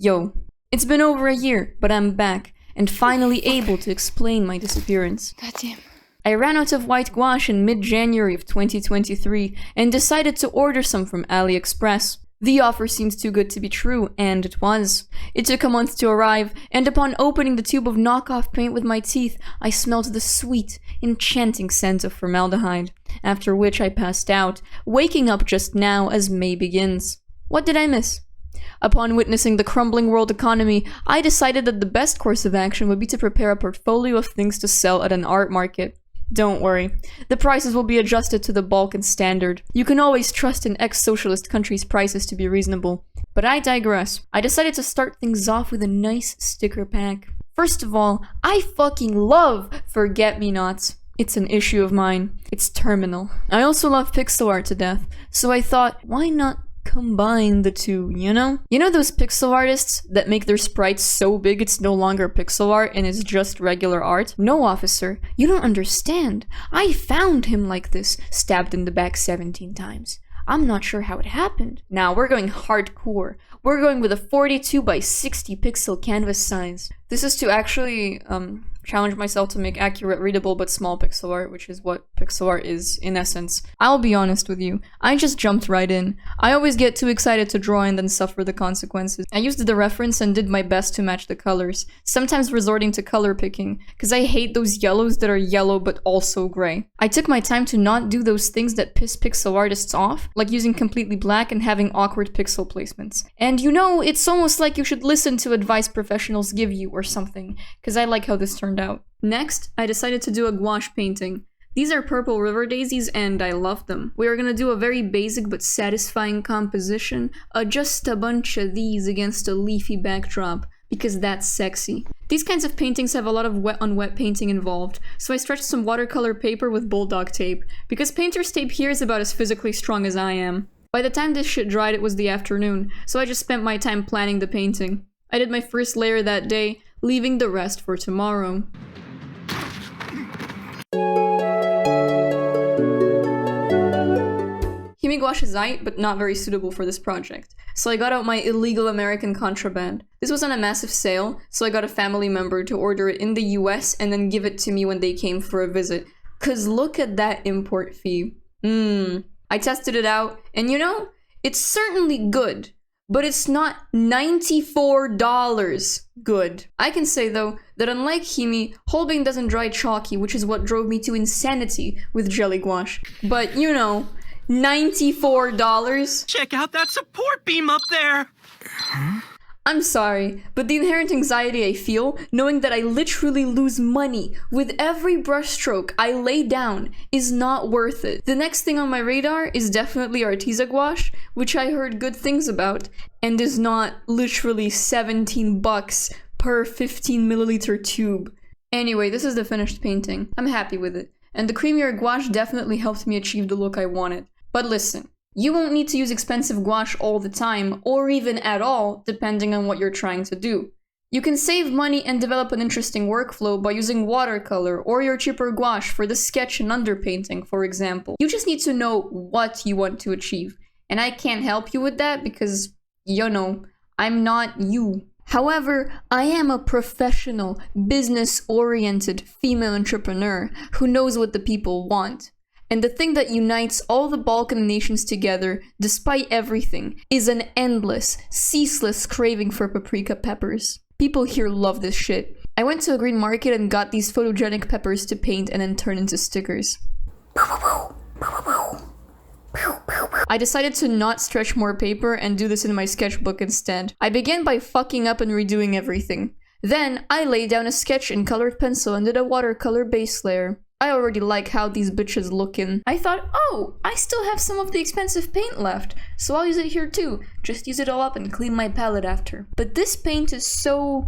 Yo, it's been over a year, but I'm back, and finally able to explain my disappearance. Goddamn. I ran out of white gouache in mid-January of 2023 and decided to order some from AliExpress. The offer seemed too good to be true, and it was. It took a month to arrive, and upon opening the tube of knockoff paint with my teeth, I smelled the sweet, enchanting scent of formaldehyde, after which I passed out, waking up just now as May begins. What did I miss? Upon witnessing the crumbling world economy, I decided that the best course of action would be to prepare a portfolio of things to sell at an art market. Don't worry, the prices will be adjusted to the Balkan standard. You can always trust an ex-socialist country's prices to be reasonable. But I digress. I decided to start things off with a nice sticker pack. First of all, I fucking love forget-me-nots. It's an issue of mine. It's terminal. I also love pixel art to death, so I thought, why not combine the two, you know? You know those pixel artists that make their sprites so big it's no longer pixel art and it's just regular art? No, officer, you don't understand. I found him like this, stabbed in the back 17 times. I'm not sure how it happened. Now, we're going hardcore. We're going with a 42 by 60 pixel canvas size. This is to actually, challenge myself to make accurate, readable, but small pixel art, which is what pixel art is, in essence. I'll be honest with you, I just jumped right in. I always get too excited to draw and then suffer the consequences. I used the reference and did my best to match the colors, sometimes resorting to color picking, because I hate those yellows that are yellow but also gray. I took my time to not do those things that piss pixel artists off, like using completely black and having awkward pixel placements. And you know, it's almost like you should listen to advice professionals give you or something, because I like how this turned out. Next, I decided to do a gouache painting. These are purple river daisies and I love them. We are gonna do a very basic but satisfying composition, just a bunch of these against a leafy backdrop, because that's sexy. These kinds of paintings have a lot of wet-on-wet painting involved, so I stretched some watercolor paper with bulldog tape, because painter's tape here is about as physically strong as I am. By the time this shit dried, it was the afternoon, so I just spent my time planning the painting. I did my first layer that day, leaving the rest for tomorrow. Himi gouache is aight, but not very suitable for this project, so I got out my illegal American contraband. This was on a massive sale, so I got a family member to order it in the US and then give it to me when they came for a visit. Cause look at that import fee. I tested it out, and you know, it's certainly good, but it's not $94 good. I can say though, that unlike Himi, Holbein doesn't dry chalky, which is what drove me to insanity with jelly gouache. But you know, $94? Check out that support beam up there! I'm sorry, but the inherent anxiety I feel, knowing that I literally lose money with every brushstroke I lay down, is not worth it. The next thing on my radar is definitely Arteza gouache, which I heard good things about, and is not literally $17 per 15 milliliter tube. Anyway, this is the finished painting. I'm happy with it, and the creamier gouache definitely helped me achieve the look I wanted. But listen, you won't need to use expensive gouache all the time, or even at all, depending on what you're trying to do. You can save money and develop an interesting workflow by using watercolor or your cheaper gouache for the sketch and underpainting, for example. You just need to know what you want to achieve, and I can't help you with that because, you know, I'm not you. However, I am a professional, business-oriented female entrepreneur who knows what the people want. And the thing that unites all the Balkan nations together, despite everything, is an endless, ceaseless craving for paprika peppers. People here love this shit. I went to a green market and got these photogenic peppers to paint and then turn into stickers. I decided to not stretch more paper and do this in my sketchbook instead. I began by fucking up and redoing everything. Then, I laid down a sketch in colored pencil and did a watercolor base layer. I already like how these bitches lookin'. I thought, oh, I still have some of the expensive paint left, so I'll use it here too. Just use it all up and clean my palette after. But this paint is so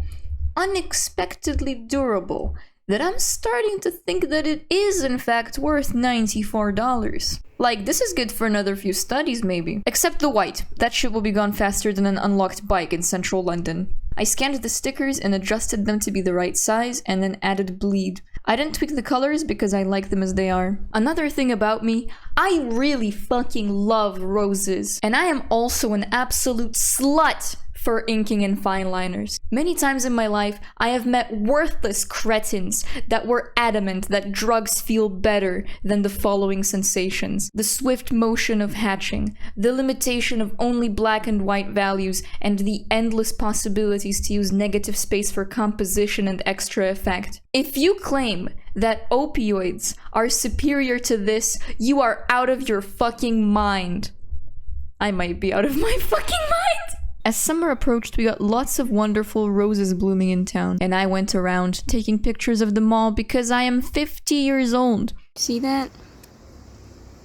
unexpectedly durable that I'm starting to think that it is in fact worth $94. Like, this is good for another few studies maybe. Except the white. That shit will be gone faster than an unlocked bike in central London. I scanned the stickers and adjusted them to be the right size and then added bleed. I didn't tweak the colors because I like them as they are. Another thing about me, I really fucking love roses. And I am also an absolute slut for inking and fine liners. Many times in my life, I have met worthless cretins that were adamant that drugs feel better than the following sensations: the swift motion of hatching, the limitation of only black and white values, and the endless possibilities to use negative space for composition and extra effect. If you claim that opioids are superior to this, you are out of your fucking mind. I might be out of my fucking mind! As summer approached, we got lots of wonderful roses blooming in town, and I went around taking pictures of them all because I am 50 years old. See that?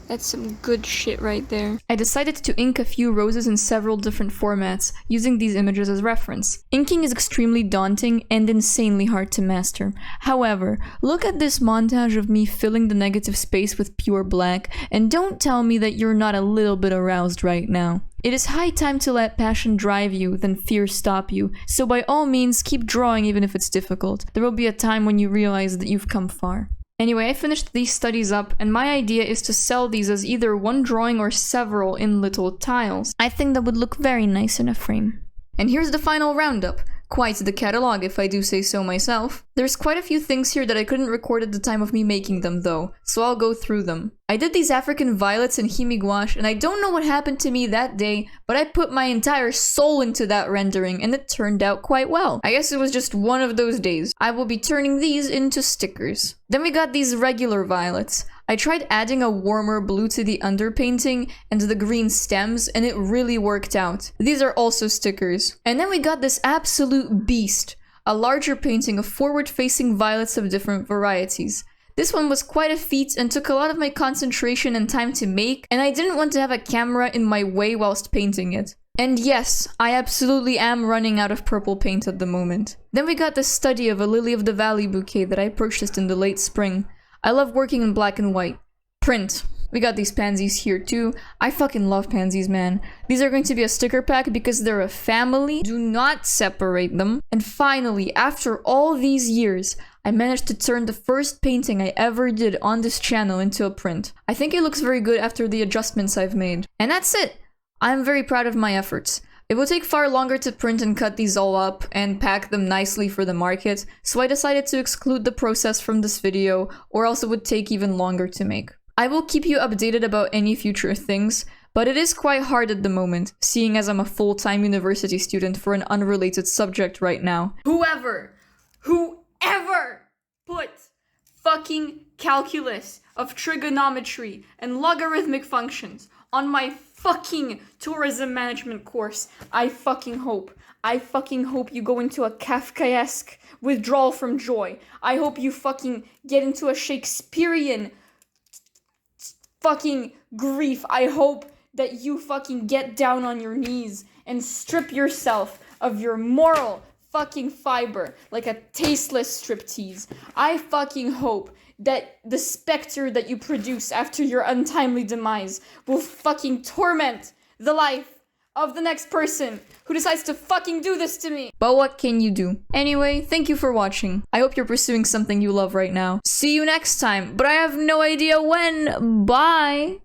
That's some good shit right there. I decided to ink a few roses in several different formats, using these images as reference. Inking is extremely daunting and insanely hard to master. However, look at this montage of me filling the negative space with pure black, and don't tell me that you're not a little bit aroused right now. It is high time to let passion drive you than fear stop you, so by all means keep drawing even if it's difficult. There will be a time when you realize that you've come far. Anyway, I finished these studies up, and my idea is to sell these as either one drawing or several in little tiles. I think that would look very nice in a frame. And here's the final roundup. Quite the catalog, if I do say so myself. There's quite a few things here that I couldn't record at the time of me making them though, so I'll go through them. I did these African violets in Himi gouache, and I don't know what happened to me that day, but I put my entire soul into that rendering, and it turned out quite well. I guess it was just one of those days. I will be turning these into stickers. Then we got these regular violets. I tried adding a warmer blue to the underpainting and the green stems, and it really worked out. These are also stickers. And then we got this absolute beast, a larger painting of forward-facing violets of different varieties. This one was quite a feat and took a lot of my concentration and time to make, and I didn't want to have a camera in my way whilst painting it. And yes, I absolutely am running out of purple paint at the moment. Then we got this study of a lily of the valley bouquet that I purchased in the late spring. I love working in black and white. Print. We got these pansies here too. I fucking love pansies, man. These are going to be a sticker pack because they're a family. Do not separate them. And finally, after all these years, I managed to turn the first painting I ever did on this channel into a print. I think it looks very good after the adjustments I've made. And that's it! I'm very proud of my efforts. It will take far longer to print and cut these all up and pack them nicely for the market, so I decided to exclude the process from this video, or else it would take even longer to make. I will keep you updated about any future things, but it is quite hard at the moment, seeing as I'm a full-time university student for an unrelated subject right now. Whoever put fucking calculus of trigonometry and logarithmic functions on my fucking tourism management course, I fucking hope you go into a Kafkaesque withdrawal from joy. I hope you fucking get into a Shakespearean fucking grief. I hope that you fucking get down on your knees and strip yourself of your moral fucking fiber like a tasteless striptease. I fucking hope that the specter that you produce after your untimely demise will fucking torment the life of the next person who decides to fucking do this to me. But what can you do? Anyway, thank you for watching. I hope you're pursuing something you love right now. See you next time, but I have no idea when. Bye!